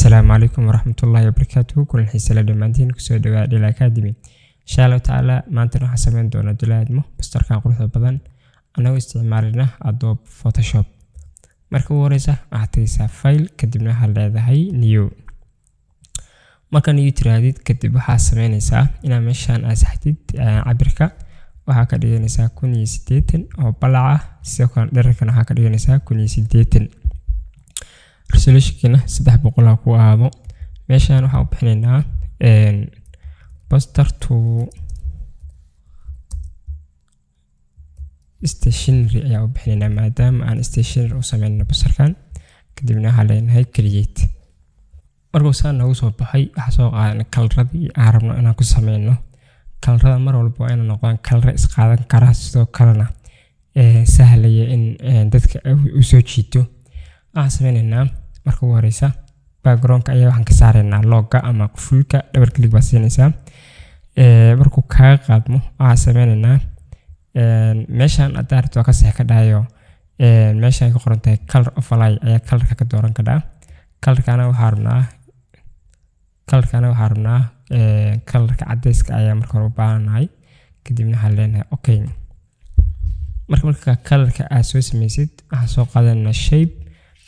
السلام عليكم ورحمة الله وبركاته. كل حيث لدمانتين كسو دواء دي الأكاديمي إن شاء الله تعالى maantana waxaan samayn doonaa dulaadmo bastarkan quruxda badan anagoo isticmaalina Adobe Photoshop. Marka ugu horeysa waxaad tagaysaa file kadibna waxaad leedahay new. Marka new tiraadid kadib waxaad samaynaysaa inaad meeshaan aad saxdid cabirka waxaa ka dhiganaysaa 1080 oo balac ah sidoo kale dhererkana waxaa ka dhiganaysaa 1080. resolution-kana 300 ku aado. meeshaan waxaan u bixinaynaa poster to stationery ayaa u bixinaynaa maadaama aan stationery u sameynayno basarkan kadibna waxaan leenahay create. markuu saan nagu soo baxay waxaan soo qaadanay kalaradii aan rabno inaan ku sameyno. kalarada mar walba waa inay noqdaan kalar is qaadan kara sidoo kalena sahlaya in dadka u soo jiito. waxaan sameynaynaa marka ugu horeysa background-ka ayaa waxaan ka saaraynaa logga ama qufulka double click baa siinaysaa. markuu kaaga qaadmo waxaan sameynaynaa meeshaan aad daarto ka sax ka dhahayo meeshaan ku qoran tahay color overlay ayaa colorka ka dooran karaa. colorkana waxaan rabnaa colorka cadayska ayaa marka hore u baahanahay kadibna waxaan leenahay okay. marka colorka aad soo sameysid waxaan soo qaadanaynaa shape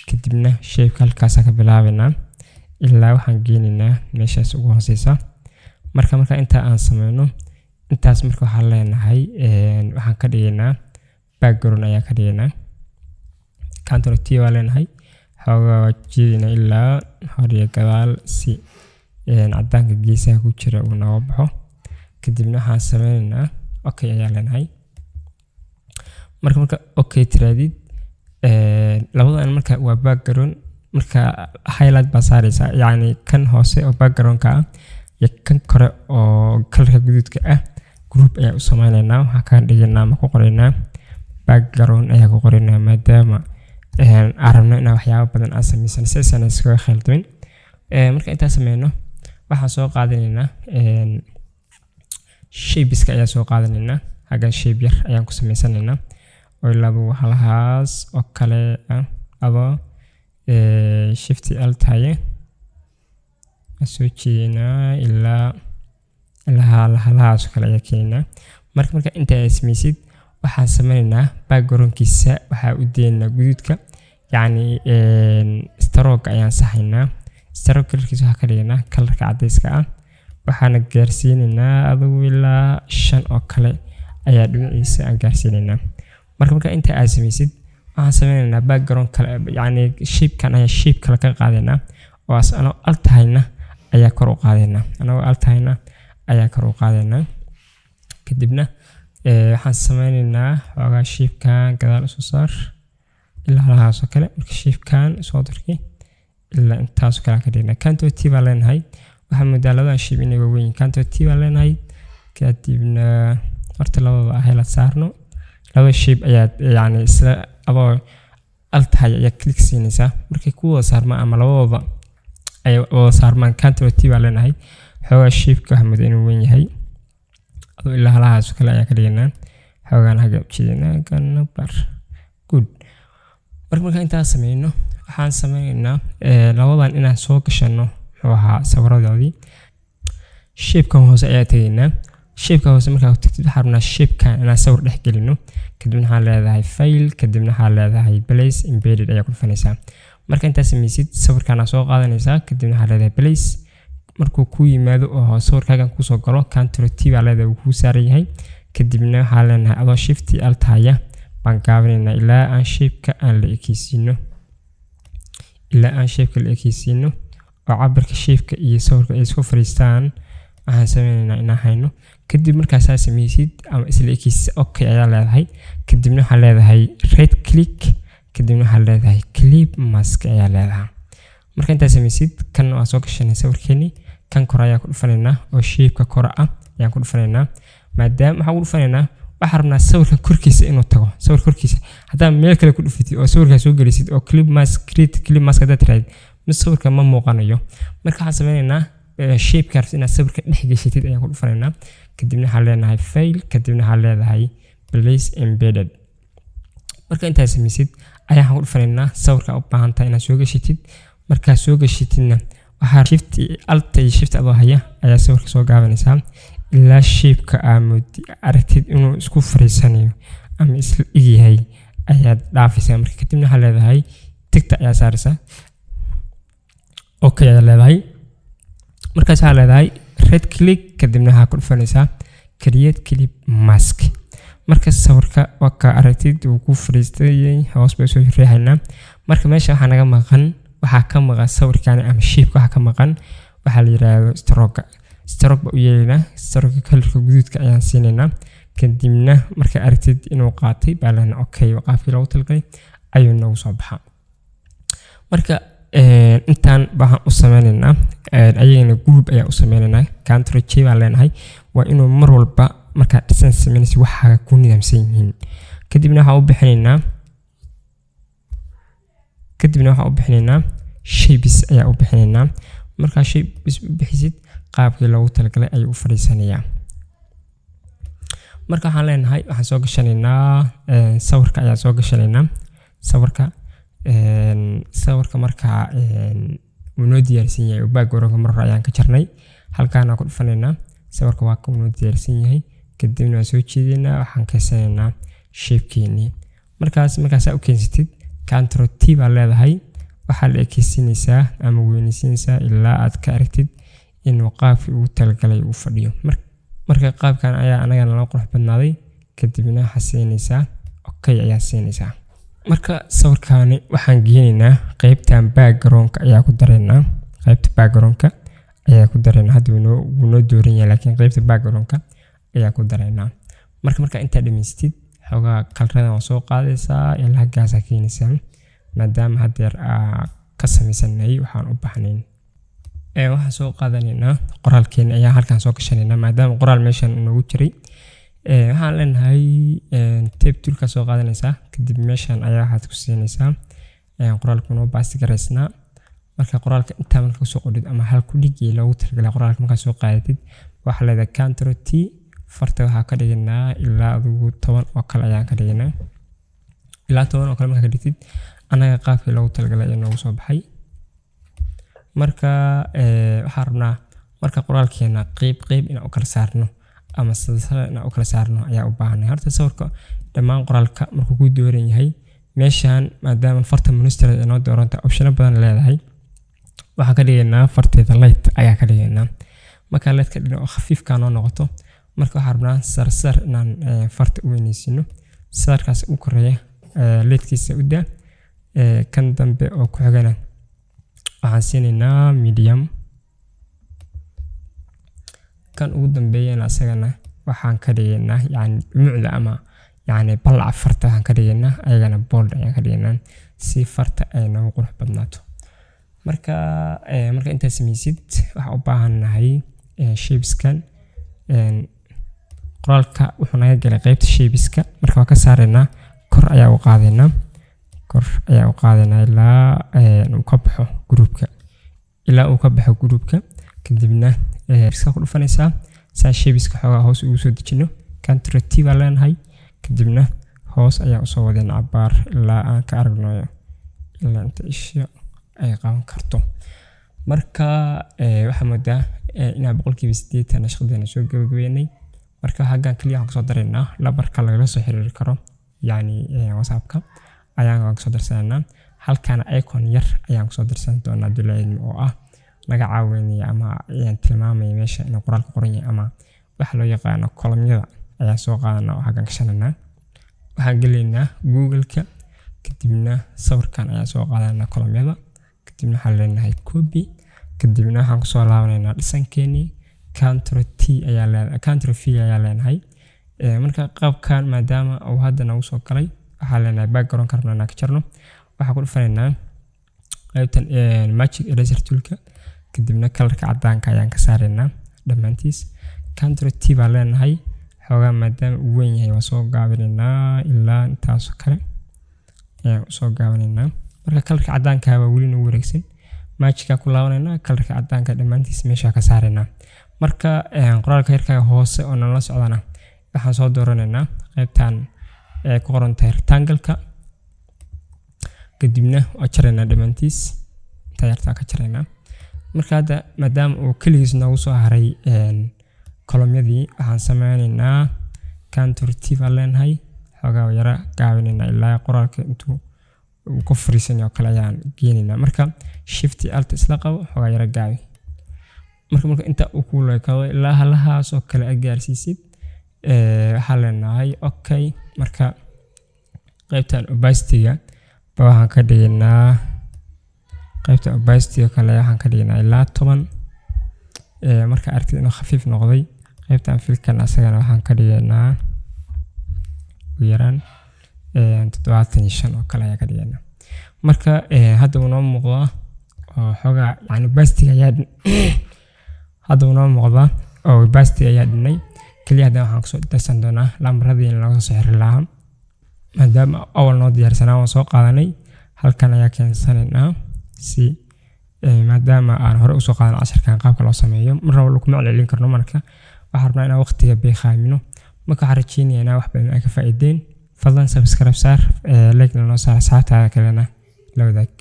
kadibna shape halkaas ka bilaabanaa ilaa waxaan geenaynaa meeshaas ugu hooseysa. marka inta aan sameyno intaas marka waxaan leenahay waxaan ka dhigaynaa background ayaa ka dhigaynaa. Ctrl T waa leenahay xoogaa jeedina ilaa hore gadaal si cadaanka geesaha ku jira uu naga baxo kadibna waxaan sameynaynaa okay ayaa leenahay. marka okay tiraadid labadan marka waa background marka highlight baa saaraysaa yani kan hoose oo background-ka ah iyo kan kore oo colorka guduudka ah group ayaa u sameynaynaa. waxaan ka dhigaynaa ma ku qoraynaa background ayaa ku qoraynaa maadaama aan rabno in waxyaabo badan aan sameysan sidaan iskaga khaldamin. marka inta sameyno waxaan soo qaadanaynaa shapeska ayaa soo qaadanaynaa. hagan shape yar ayaan ku sameysanaynaa oo laba halahaas oo kale ah adoo shift L tahay soo jeedinaa ilaa halahaas kale ayaa keenaa. marka inta ay sameysid waxaan sameynaynaa background-kiisa waxaa u deynaa guduudka yani stroke ayaan saxaynaa. stroke colorkiisa waxaa ka dhiganaa colorka cadayska ah waxaana gaarsiinaynaa adigu ilaa 5 oo kale ayaa dhinaciisa aan gaarsiinaynaa. marka inta aad sameysid waxaan sameynaynaa background kale yani shape-kan ayaa shape kale ka qaadaynaa oo asana altahayna ayaa kor u qaadaynaa kadibna waxaan sameynaynaa xoogaa shape-kan gadaal u soo saar ilaa halahaas oo kale. marka shape-kan soo darki ilaa intaas kale ka dhignaa. Ctrl T baa leenahay waxaan moodaa labadan shape inay waaweyn. Ctrl T baa leenahay kadibna horta labada highlight saarno. laba shape ayaa yani isla adoo altahay ayaa click siinaysaa. markay ku wada saarmaan ama labadooda ay wada saarmaan Ctrl T baa leenahay xoogaa shape-ka waxaa moodaa inuu weyn yahay adoo ilaa halahaas kale ayaa ka dhiganaa xoogaan haga jeedinaa kana bar good. marka inta sameyno waxaan sameynaynaa labadan inaan soo gashano wuxuu ahaa sawiradoodii. shape-kan hoose ayaa tagaynaa. shape-ka hoose markaa ku tagtid waxaan rabnaa shape-kan inaan sawir dhex gelino kadibna waxaan leedahay file kadibna waxaan leedahay place embedded ayaa ku dhufanaysaa. marka inta sameysid sawirkan aad soo qaadanaysaa kadibna waxaan leedahay place. markuu ku yimaado oo sawirkaagan ku soo galo Ctrl T baa leedahay uu ku saaran yahay kadibna waxaan leenahay adoo shift L tahay baan gaabinaynaa ilaa aan shape-ka aan la ekeysiino oo cabirka shape-ka iyo sawirka ay isku fariistaan. waxaan sameynaynaa inaan hayno kadib markaas aad sameysid ama isla ekeysi okay ayaa leedahay kadibna waxaan leedahay right click kadibna waxaan leedahay clip mask ayaa leedahay. marka inta sameysid kan waa soo gashanay sawirkeeni kan kor ayaa ku dhufanaynaa oo shape-ka kor ah ayaan ku dhufanaynaa maadaama waxaan ku dhufanaynaa waxaan rabnaa sawirka korkiisa inuu tago. sawir korkiisa haddii meel kale ku dhufatid oo sawirka soo gelisid oo clip mask create clip mask hadaad tiraahid sawirka ma muuqanayo. marka waxaan sameynaynaa shape-ka inaad sawirka dhex gashatid ayaan ku dhufanaynaa kadibna waxaan leenahay file kadibna waxaan leedahay place embedded. marka intaad sameysid ayaan ku dhufanaynaa sawirka u baahan tahay inaad soo gashatid. marka soo gashitidna waxaa shift adoo haya ayaa sawirka soo gaabanaysaa ilaa shape-ka aamudi aragtid inuu isku fariisanayo ama isla igyahay ayaad dhaafaysaa. marka kadibna waxaa leedahay tigta ayaa saaraysaa okay ayaa leedahay. markaas waxaa leedahay red click kadibna waxaa ku dhufanaysaa create clip mask. marka sawirka waa ka aragtid uu ku fariistay hoos bay soo riixaynaa. marka meesha waxaa naga maqan waxaa ka maqan sawirkan ama shape waxaa ka maqan waxaa la yiraahdo stroke ba u yeelanaa. stroke colorka guduudka ayaan siinaynaa. kadibna marka aragtid inuu qaatay baa lana okay qaabkii loogu talgalay ayuu nagu soo baxaa. marka intaan baan u sameynaynaa ayagana group ayaa u sameynaynaa. Ctrl J baan leenahay waa inuu mar walba marka design sameynayso waxa ku nidaamsan yihiin. kadibna waxaan u bixinaynaa shapes ayaa u bixinaynaa. marka shapes u bixisid qaabkii loogu talgalay ayuu u fariisanayaa. marka waxaan leenahay waxaan soo gashanaynaa sawirka ayaa soo gashanaynaa. sawirka marka uu noo diyaarsan yahay background mar hore ayaan ka jarnay. halkaan ku dhufanaynaa sawirka waa ka noo diyaarsan yahay. kadibna soo jeedinaa waxaan kaysanaynaa shape-keeni. markaas u keensatid Ctrl T baa leedahay waxaa la ekeysinaysaa ama weynaysiinaysaa ilaa aad ka aragtid inuu qaabkii uu talgalay uu fadhiyo. marka qaabkan ayaa anagana la qurux badnaaday. kadibna xasaynaysaa okay ayaa siinaysaa. marka sawirkaani waxaan geenaynaa qaybtan background-ka ayaa ku dareynaa. qaybta background-ka ayaa ku dareynaa. hadda wuu noo dooran yahay laakiin qaybta background-ka ayaa ku dareynaa. marka inta dhameystid xogaa kalradan oo soo qaadaysaa ilaa gaasa keenaysaa. maadaama hadeer ka samaysanay waxaan u baxnayn waxaan soo qaadanaynaa qoraalkeena ayaa halkaan soo gashanaynaa. maadaama qoraal meeshan noogu jiray waxaan leenahay tape toolka soo qaadanaysaa. kadib meeshan ayaa waxaad ku siinaysaa qoraalka noo baasti garaysnaa. marka qoraalka intaa marka soo qodid ama hal ku dhigay loogu talagalay qoraalka marka soo qaadatid waxa leedahay Ctrl T farta waxaa ka dhiganaa ilaa adigu 10 oo kale ayaan ka dhiganaa. ilaa 10 oo kale marka ka dhigtid anaga qaabkii loogu talagalay inuu soo baxay. marka waxaan rabnaa marka qoraalkeena qayb inaan u kala saarno ama silsilad inaan u kala saarno ayaa u baahanay. horta sawirka dhammaan qoraalka markuu ku dooran yahay meeshan maadaama farta minister inoo dooranta option badan leedahay waxaan ka dhigaynaa farteeda light ayaa ka dhigaynaa. marka light ka dhigno khafiif ka noqoto marka waxaan rabnaa sarsar inaan farta u weynaysiino. sarkaas u koreeya lightkiisa u daa kan dambe oo ku xigana waxaan siinaynaa medium. kan ugu dambeeyana asagana waxaan ka dhigaynaa mucda ama balac farta waxaan ka dhigaynaa ayagana bold ayaan ka dhigaynaa si farta ay noogu qurux badnaato. marka inta samaysid waxa u baahanahay shapes-kan qoraalka wuxuu naga galay qaybta shapeska. marka waa ka saaraynaa kor ayaa u qaadaynaa ilaa uu ka baxo groupka. kadibna iska ku dhufanaysaa saa shapeska xoogaa hoos ugu soo dejino. Ctrl T baa leenahay. kadibna hoos ayaa usoo wadeen cabaar ilaa aan ka aragno ilaa inta isha ay qaban karto. marka waxaa moodaa inaan 80% nashqadeena soo gabagabeynay. marka xaggan kaliya waxaan kusoo dareynaa lambarka lagala soo xiriiri karo WhatsApp-ka ayaan kusoo darsanaynaa. halkaan icon yar ayaan kusoo darsan doonaa duleed oo ah laga caawinaya ama tilmaamaya meesha in qoraalka qoran yahay ama waxa loo yaqaan column-yada ayaa soo qaadanaa oo xaggan ka shanaynaa. waxaan galeynaa Google-ka kadibna sawirkan ayaa soo qaadanaa column-yada. kadibna waxaan leenahay copy. kadibna waxaan kusoo laabanaynaa dhisankeeni Ctrl V ayaa leenahay. marka qaabkan maadaama uu hadda nagu soo galay waxaan leenahay background karna ka jarno. waxaan ku dhufanaynaa qaybtan magic eraser toolka. kadibna colorka cadaanka ayaan ka saaraynaa dhamaantiis. Ctrl T baa leenahay xoogaa maadaama uu weyn yahay waa soo gaabinaynaa ilaa intaas kale ayaan soo gaabinaynaa. marka colorka cadaanka waa weli nagu wareegsan magic ku laabanaynaa colorka cadaanka dhamaantiis meesha ka saaraynaa. marka qoraalka yarka hoose oo nala socdana waxaan soo dooranaynaa qaybtan ku qoran tahay rectangle-ka. kadibna waa jaraynaa dhamaantiis tayarta ka jaraynaa. marka hadda maadaama uu kaligiis noogu soo haray kolomyadii waxaan sameynaynaa control T baan leenahay xogaa yara gaabinaynaa ilaa qoraalka intuu uu ku fariisan oo kale ayaan geenaynaa marka shift alt isla qabo xogaa yara gaabi marka inta uu ku leekado ilaa halahaas oo kale gaarsiisid waxaan leenahay okay marka qaybtan opacity-ga waxaan ka dhignaa qaybta opacity kale waxaan ka dhignaa ilaa 10 marka aragtid inuu khafiif noqday qaybtan filkan asagana waxaan ka dhignaa ugu yaraan 75 oo kale ayaa ka dhignaa marka hadda uu noo muuqdaa oo xogaa yani opacity ayaa hadda uu noo muuqdaa oo opacity ayaa dhinay kaliya hadda waxaan kusoo darsan doonaa lambaradii in laga soo xiri lahaa maadaama awal noo diyaarsanaa waan soo qaadanay halkan ayaa keensanaynaa si maadaama aan hore u soo qaadan casharkan qaabka loo sameeyo marna wala kuma celcelin karno marka waxaan rabnaa inaan waqtiga beeqaamino marka waxaan rajeynayaa wax badan ay ka faa'iideen fadlan subscribe saar like noo saar asxaabtaada kalena la wadaag